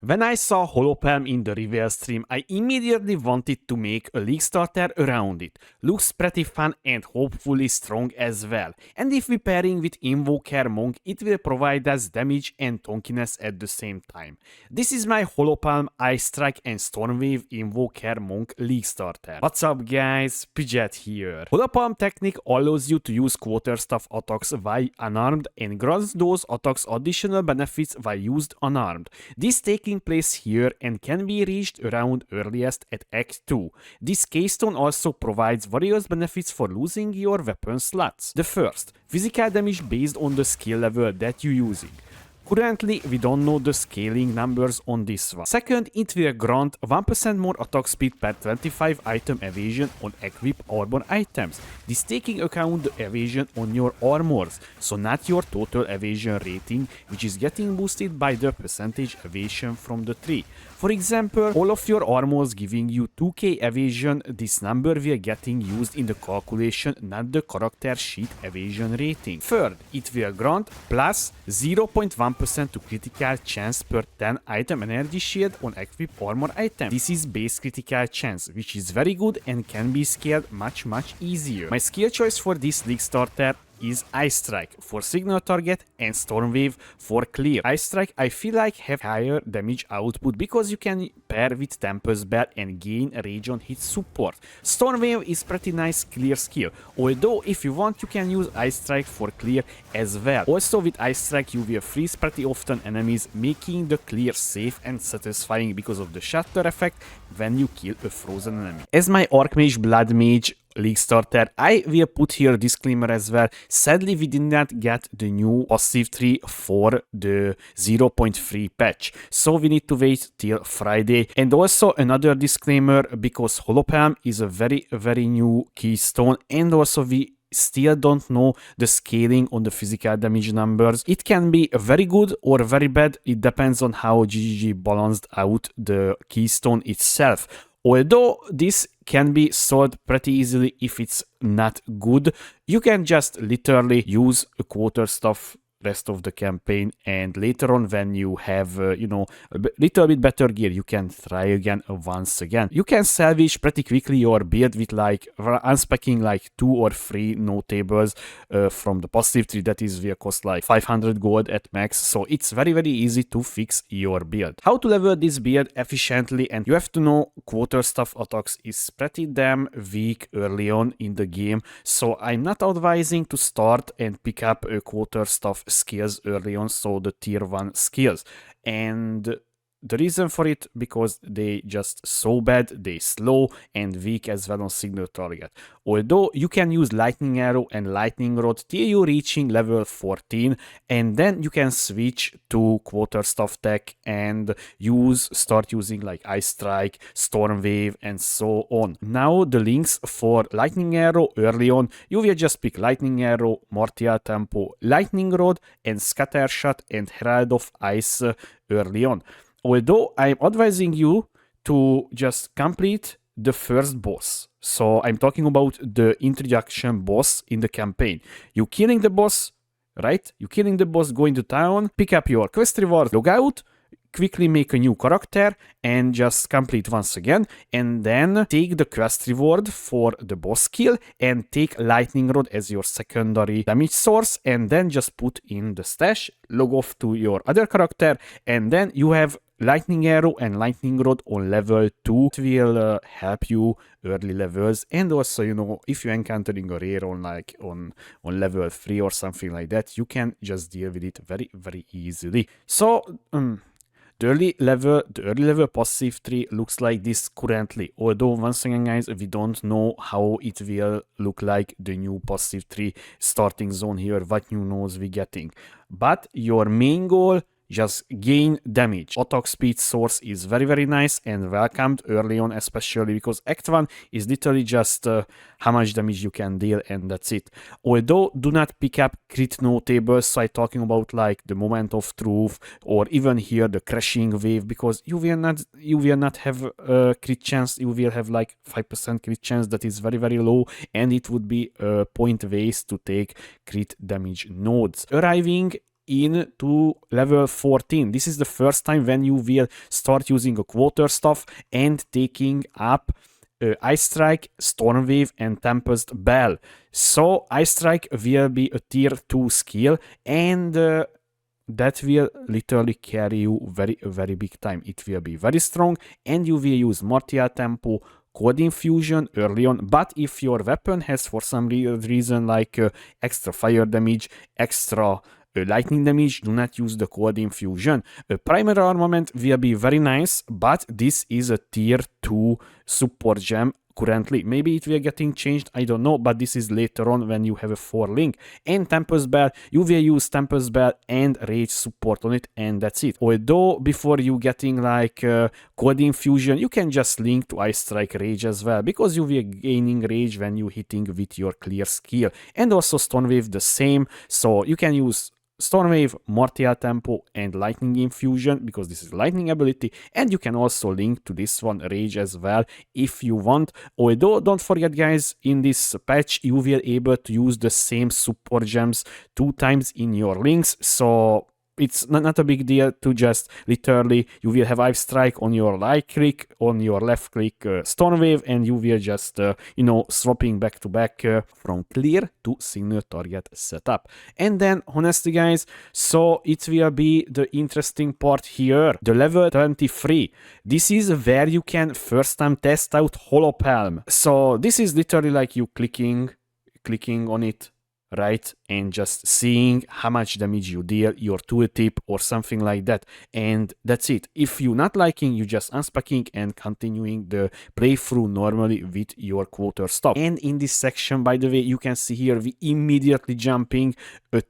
When I saw Holopalm in the reveal stream, I immediately wanted to make a league starter around it. Looks pretty fun and hopefully strong as well. And if we pairing with Invoker Monk, it will provide us damage and tonkiness at the same time. This is my Holopalm Ice Strike and Stormwave Invoker Monk league starter. What's up guys, Pidget here. Holopalm technique allows you to use quarterstaff attacks while unarmed and grants those attacks additional benefits while used unarmed. This taking place here and can be reached around earliest at Act 2. This keystone also provides various benefits for losing your weapon slots. The first, physical damage based on the skill level that you're using. Currently, we don't know the scaling numbers on this one. Second, it will grant 1% more attack speed per 25 item evasion on equipped armor items. This taking account the evasion on your armors, so not your total evasion rating, which is getting boosted by the percentage evasion from the tree. For example, all of your armors giving you 2k evasion, this number will getting used in the calculation, not the character sheet evasion rating. Third, it will grant plus 0.1% to critical chance per 10 item energy shield on equipped armor item. This is base critical chance, which is very good and can be scaled much easier. My skill choice for this league starter is Ice Strike for signal target and Stormwave for clear. Ice Strike I feel like have higher damage output because you can pair with Tempest Bell and gain rage on hit support. Stormwave is pretty nice clear skill, although if you want you can use Ice Strike for clear as well. Also with Ice Strike you will freeze pretty often enemies, making the clear safe and satisfying because of the shatter effect when you kill a frozen enemy. As my Archmage Blood Mage league starter, I will put here a disclaimer as well. Sadly, we did not get the new passive tree for the 0.3 patch, so we need to wait till Friday. And also another disclaimer, because Holopalm is a very new keystone, and also we still don't know the scaling on the physical damage numbers. It can be very good or very bad, it depends on how GGG balanced out the keystone itself. Although this can be solved pretty easily if it's not good, you can just literally use a quarterstaff rest of the campaign, and later on when you have a little bit better gear, you can try again once again. You can salvage pretty quickly your build with like unspecking like 2 or 3 notables from the passive tree. That is will cost like 500 gold at max, so it's very easy to fix your build. How to level this build efficiently, and you have to know quarterstaff attacks is pretty damn weak early on in the game, so I'm not advising to start and pick up a quarterstaff skills early on, so the tier 1 skills. And the reason for it, because they just so bad, they slow and weak as well on signal target. Although you can use lightning arrow and lightning rod till you reaching level 14, and then you can switch to quarterstaff tech and start using like Ice Strike, Stormwave and so on. Now the links for lightning arrow early on, you will just pick lightning arrow, martial tempo, lightning rod and scatter shot and herald of ice early on. Although I'm advising you to just complete the first boss. So I'm talking about the introduction boss in the campaign. You killing the boss, right? You killing the boss, going to town, pick up your quest reward, log out, quickly make a new character and just complete once again, and then take the quest reward for the boss kill and take lightning rod as your secondary damage source, and then just put in the stash, log off to your other character, and then you have lightning arrow and lightning rod on level 2. It will help you early levels, and also if you're encountering a rare on level 3 or something like that, you can just deal with it very easily. So the early level passive tree looks like this currently, although once again guys, we don't know how it will look like the new passive tree starting zone here, what new nodes we getting. But your main goal, just gain damage. Attack speed source is very nice and welcomed early on, especially because Act 1 is literally just how much damage you can deal, and that's it. Although do not pick up crit notables, so I'm talking about like the moment of truth or even here the crashing wave, because you will not have a crit chance. You will have like 5% crit chance, that is very low, and it would be a point waste to take crit damage nodes. Arriving into level 14. This is the first time when you will start using a quarter staff and taking up Ice Strike, Storm Wave, and Tempest Bell. So Ice Strike will be a tier 2 skill, and that will literally carry you very big time. It will be very strong, and you will use Martial Tempo, Cold Infusion early on, but if your weapon has for some reason like extra fire damage, extra lightning damage, do not use the Cold Infusion. Primary armament will be very nice, but this is a tier 2 support gem currently. Maybe it will getting changed, I don't know, but this is later on when you have a 4 link. And Tempest Bell, you will use Tempest Bell and Rage support on it, and that's it. Although before you getting like Cold Infusion, you can just link to Ice Strike Rage as well, because you will gaining Rage when you hitting with your clear skill. And also Storm Wave the same, so you can use Storm Wave, Martial Tempo, and Lightning Infusion, because this is lightning ability, and you can also link to this one Rage as well if you want. Although don't forget guys, in this patch you will able to use the same support gems 2 times in your links, so it's not a big deal to just literally, you will have Ice Strike on your right click, on your left click Storm Wave, and you will just, swapping back to back from clear to single target setup. And then, honestly guys, so it will be the interesting part here, the level 23. This is where you can first time test out Holopalm. So this is literally like you clicking on it, right, and just seeing how much damage you deal, your tooltip or something like that, and that's it. If you're not liking, you just unspecking and continuing the playthrough normally with your quarter stop. And in this section, by the way, you can see here we immediately jumping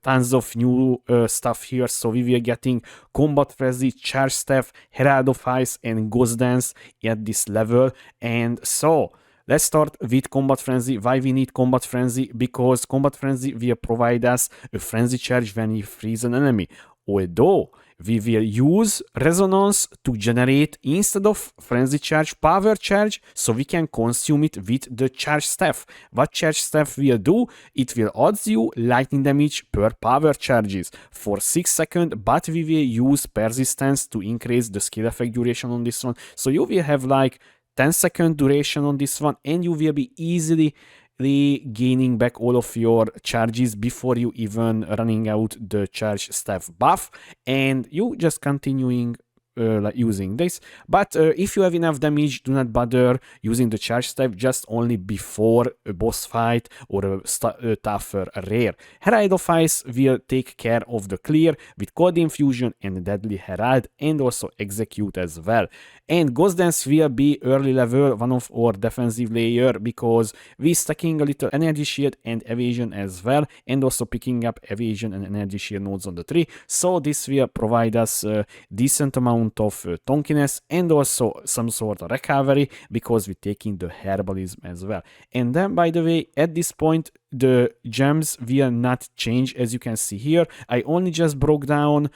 tons of new stuff here. So we were getting Combat Frenzy, Charge Staff, Herald of Ice, and Ghost Dance at this level. And so let's start with Combat Frenzy. Why we need Combat Frenzy? Because Combat Frenzy will provide us a Frenzy Charge when we freeze an enemy. Although we will use Resonance to generate, instead of Frenzy Charge, Power Charge, so we can consume it with the Charge Staff. What Charge Staff will do? It will add you lightning damage per power charges for 6 seconds, but we will use Persistence to increase the skill effect duration on this one. So you will have like 10-second duration on this one, and you will be easily gaining back all of your charges before you even running out the charge staff buff, and you just continuing like using this. But if you have enough damage, do not bother using the charge staff, just only before a boss fight or a tougher rare. Herald of Ice will take care of the clear with Cold Infusion and Deadly Herald, and also execute as well. And Ghost Dance will be early level, one of our defensive layer, because we stacking a little energy shield and evasion as well, and also picking up evasion and energy shield nodes on the tree. So this will provide us a decent amount of tonkiness and also some sort of recovery, because we're taking the herbalism as well. And then, by the way, at this point the gems will not change, as you can see here. I only just broke down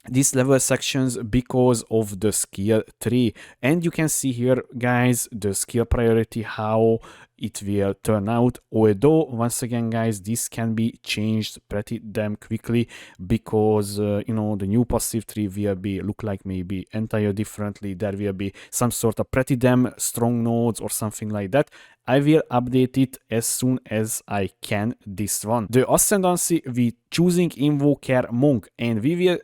these level sections because of the skill tree, and you can see here guys the skill priority, how it will turn out. Although once again guys, this can be changed pretty damn quickly, because the new passive tree will be look like maybe entirely differently. There will be some sort of pretty damn strong nodes or something like that. I will update it as soon as I can, this one. The Ascendancy, we choosing Invoker Monk, and we will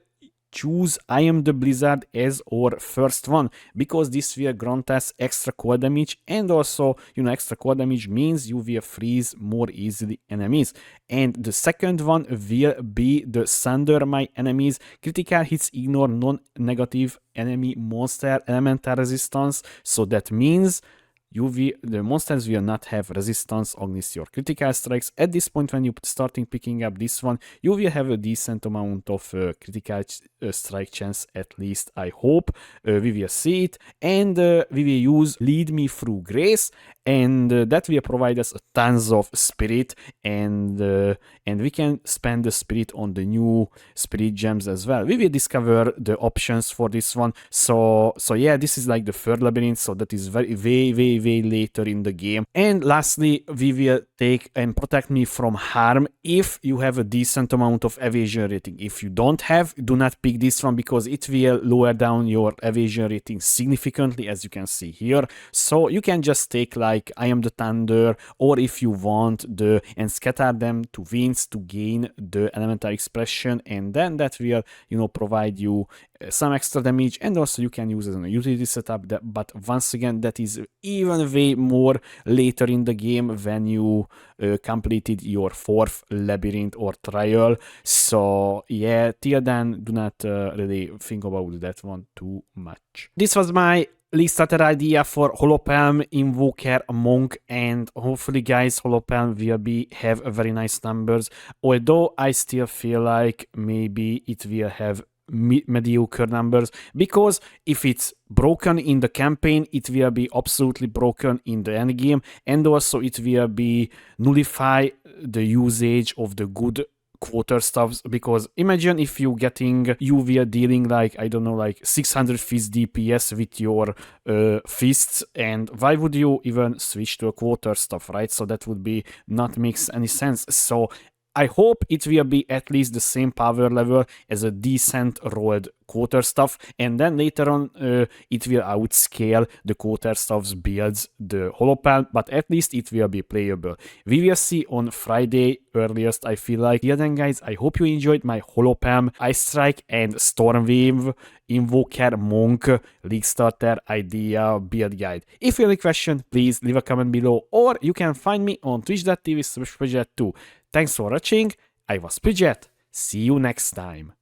choose I Am the Blizzard as our first one, because this will grant us extra cold damage, and also extra cold damage means you will freeze more easily enemies. And the second one will be the Sunder My Enemies. Critical hits ignore non-negative enemy monster elemental resistance, so that means the monsters will not have resistance against your critical strikes. At this point, when you starting picking up this one, you will have a decent amount of critical strike chance, at least I hope. We will see it, and we will use Lead Me Through Grace, and that will provide us tons of spirit, and we can spend the spirit on the new spirit gems as well. We will discover the options for this one. So yeah, this is like the third labyrinth, so that is very way later in the game. And lastly, we will take and protect me from harm if you have a decent amount of evasion rating. If you don't have, do not pick this one because it will lower down your evasion rating significantly, as you can see here. So you can just take like I Am the Thunder, or if you want the and scatter them to winds to gain the elemental expression, and then that will, you know, provide you some extra damage, and also you can use it as a utility setup. But once again, that is even way more later in the game when you completed your 4th labyrinth or trial. So yeah, till then, do not really think about that one too much. This was my League starter idea for Holopalm, Invoker, Monk, and hopefully guys, Holopalm will have very nice numbers, although I still feel like maybe it will have mediocre numbers, because if it's broken in the campaign, it will be absolutely broken in the end game, and also it will be nullify the usage of the good quarter stuffs. Because imagine if you will dealing like, I don't know, like 600 fist DPS with your fists, and why would you even switch to a quarter stuff, right? So that would be not makes any sense. So I hope it will be at least the same power level as a decent rolled quarter stuff, and then later on it will outscale the quarter stuff's builds, the Holopalm, but at least it will be playable. We will see on Friday earliest, I feel like. Yeah then guys, I hope you enjoyed my Holopalm, Ice Strike and Stormwave, Invoker, Monk, League Starter idea build guide. If you have any question, please leave a comment below, or you can find me on twitch.tv/Pridget2. Thanks for watching, I was Pridget, see you next time.